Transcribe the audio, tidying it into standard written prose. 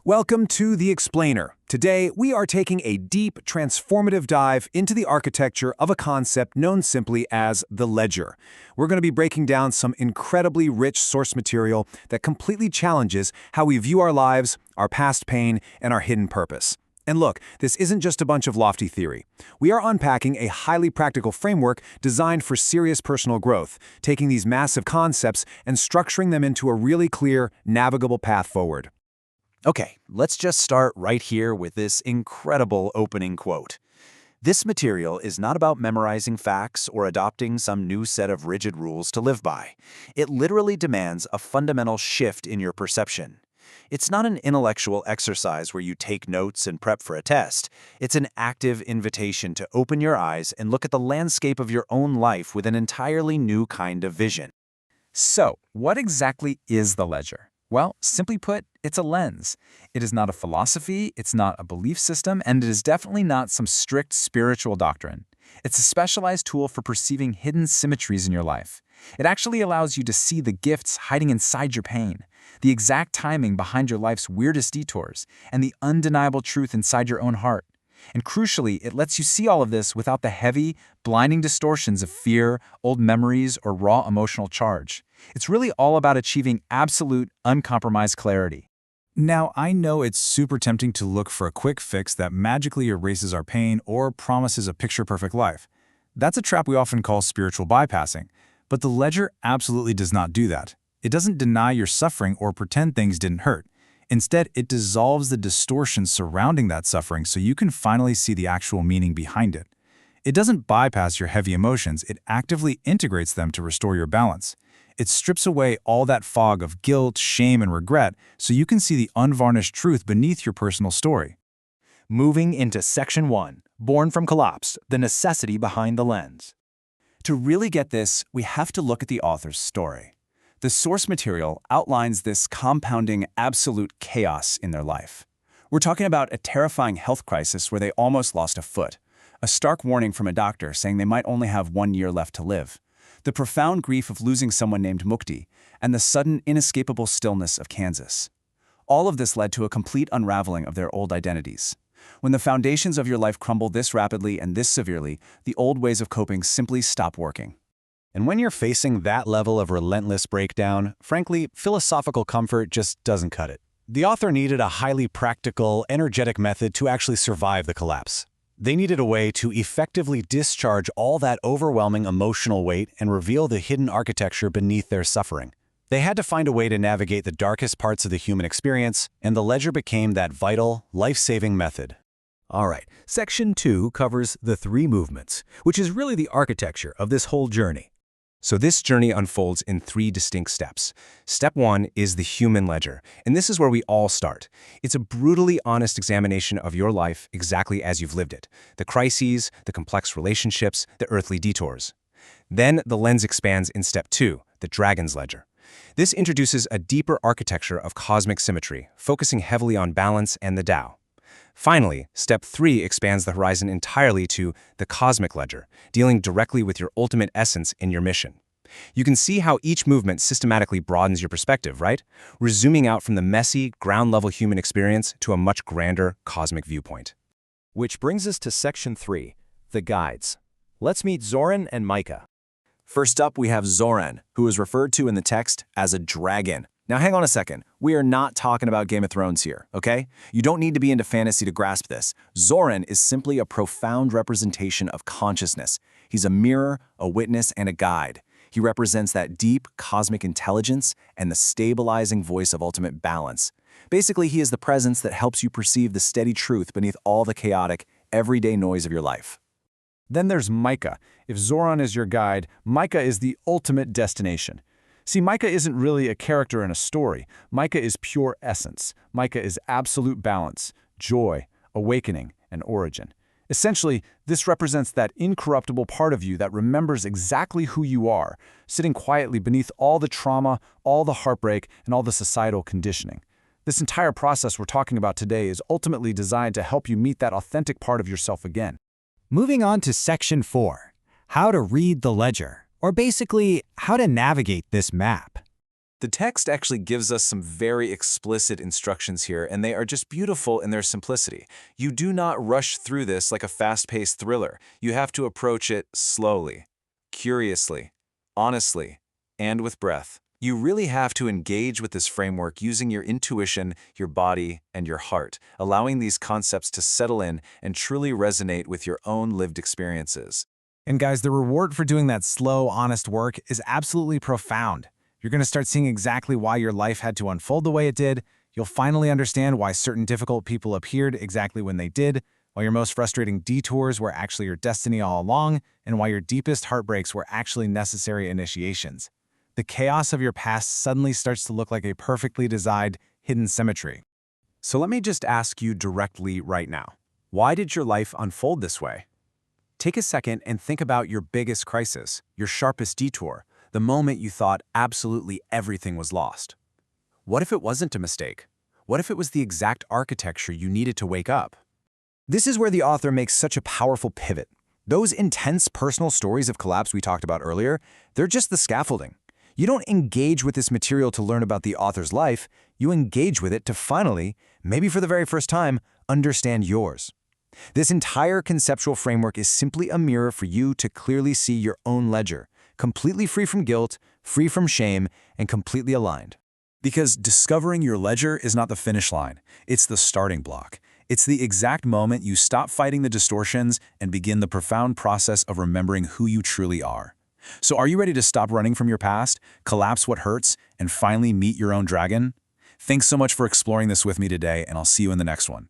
Welcome to The Explainer. Today, we are taking a deep, transformative dive into the architecture of a concept known simply as the ledger. We're going to be breaking down some incredibly rich source material that completely challenges how we view our lives, our past pain, and our hidden purpose. And look, this isn't just a bunch of lofty theory. We are unpacking a highly practical framework designed for serious personal growth, taking these massive concepts and structuring them into a really clear, navigable path forward. Okay, let's just start right here with this incredible opening quote. This material is not about memorizing facts or adopting some new set of rigid rules to live by. It literally demands a fundamental shift in your perception. It's not an intellectual exercise where you take notes and prep for a test. It's an active invitation to open your eyes and look at the landscape of your own life with an entirely new kind of vision. So, what exactly is the ledger? Well, simply put, it's a lens. It is not a philosophy, it's not a belief system, and it is definitely not some strict spiritual doctrine. It's a specialized tool for perceiving hidden symmetries in your life. It actually allows you to see the gifts hiding inside your pain, the exact timing behind your life's weirdest detours, and the undeniable truth inside your own heart. And crucially, it lets you see all of this without the heavy, blinding distortions of fear, old memories, or raw emotional charge. It's really all about achieving absolute, uncompromised clarity. Now, I know it's super tempting to look for a quick fix that magically erases our pain or promises a picture-perfect life. That's a trap we often call spiritual bypassing. But the ledger absolutely does not do that. It doesn't deny your suffering or pretend things didn't hurt. Instead, it dissolves the distortion surrounding that suffering so you can finally see the actual meaning behind it. It doesn't bypass your heavy emotions, it actively integrates them to restore your balance. It strips away all that fog of guilt, shame, and regret so you can see the unvarnished truth beneath your personal story. Moving into Section 1, Born from Collapse, the necessity behind the lens. To really get this, we have to look at the author's story. The source material outlines this compounding absolute chaos in their life. We're talking about a terrifying health crisis where they almost lost a foot, a stark warning from a doctor saying they might only have 1 year left to live, the profound grief of losing someone named Mukti, and the sudden, inescapable stillness of Kansas. All of this led to a complete unraveling of their old identities. When the foundations of your life crumble this rapidly and this severely, the old ways of coping simply stop working. And when you're facing that level of relentless breakdown, frankly, philosophical comfort just doesn't cut it. The author needed a highly practical, energetic method to actually survive the collapse. They needed a way to effectively discharge all that overwhelming emotional weight and reveal the hidden architecture beneath their suffering. They had to find a way to navigate the darkest parts of the human experience, and the ledger became that vital, life-saving method. All right, Section 2 covers the 3 movements, which is really the architecture of this whole journey. So this journey unfolds in 3 distinct steps. Step 1 is the human ledger, and this is where we all start. It's a brutally honest examination of your life exactly as you've lived it. The crises, the complex relationships, the earthly detours. Then the lens expands in Step 2, the dragon's ledger. This introduces a deeper architecture of cosmic symmetry, focusing heavily on balance and the Tao. Finally, Step 3 expands the horizon entirely to the cosmic ledger, dealing directly with your ultimate essence in your mission. You can see how each movement systematically broadens your perspective, right? We're zooming out from the messy, ground-level human experience to a much grander cosmic viewpoint. Which brings us to Section 3, the guides. Let's meet Zoran and Micah. First up, we have Zoran, who is referred to in the text as a dragon. Now hang on a second, we are not talking about Game of Thrones here, okay? You don't need to be into fantasy to grasp this. Zoran is simply a profound representation of consciousness. He's a mirror, a witness, and a guide. He represents that deep cosmic intelligence and the stabilizing voice of ultimate balance. Basically, he is the presence that helps you perceive the steady truth beneath all the chaotic, everyday noise of your life. Then there's Micah. If Zoran is your guide, Micah is the ultimate destination. See, Micah isn't really a character in a story. Micah is pure essence. Micah is absolute balance, joy, awakening, and origin. Essentially, this represents that incorruptible part of you that remembers exactly who you are, sitting quietly beneath all the trauma, all the heartbreak, and all the societal conditioning. This entire process we're talking about today is ultimately designed to help you meet that authentic part of yourself again. Moving on to Section 4, how to read the ledger, or basically, how to navigate this map. The text actually gives us some very explicit instructions here, and they are just beautiful in their simplicity. You do not rush through this like a fast-paced thriller. You have to approach it slowly, curiously, honestly, and with breath. You really have to engage with this framework using your intuition, your body, and your heart, allowing these concepts to settle in and truly resonate with your own lived experiences. And guys, the reward for doing that slow, honest work is absolutely profound. You're going to start seeing exactly why your life had to unfold the way it did. You'll finally understand why certain difficult people appeared exactly when they did, why your most frustrating detours were actually your destiny all along, and why your deepest heartbreaks were actually necessary initiations. The chaos of your past suddenly starts to look like a perfectly designed, hidden symmetry. So let me just ask you directly right now. Why did your life unfold this way? Take a second and think about your biggest crisis, your sharpest detour, the moment you thought absolutely everything was lost. What if it wasn't a mistake? What if it was the exact architecture you needed to wake up? This is where the author makes such a powerful pivot. Those intense personal stories of collapse we talked about earlier, they're just the scaffolding. You don't engage with this material to learn about the author's life, you engage with it to finally, maybe for the very first time, understand yours. This entire conceptual framework is simply a mirror for you to clearly see your own ledger, completely free from guilt, free from shame, and completely aligned. Because discovering your ledger is not the finish line, it's the starting block. It's the exact moment you stop fighting the distortions and begin the profound process of remembering who you truly are. So are you ready to stop running from your past, collapse what hurts, and finally meet your own dragon? Thanks so much for exploring this with me today, and I'll see you in the next one.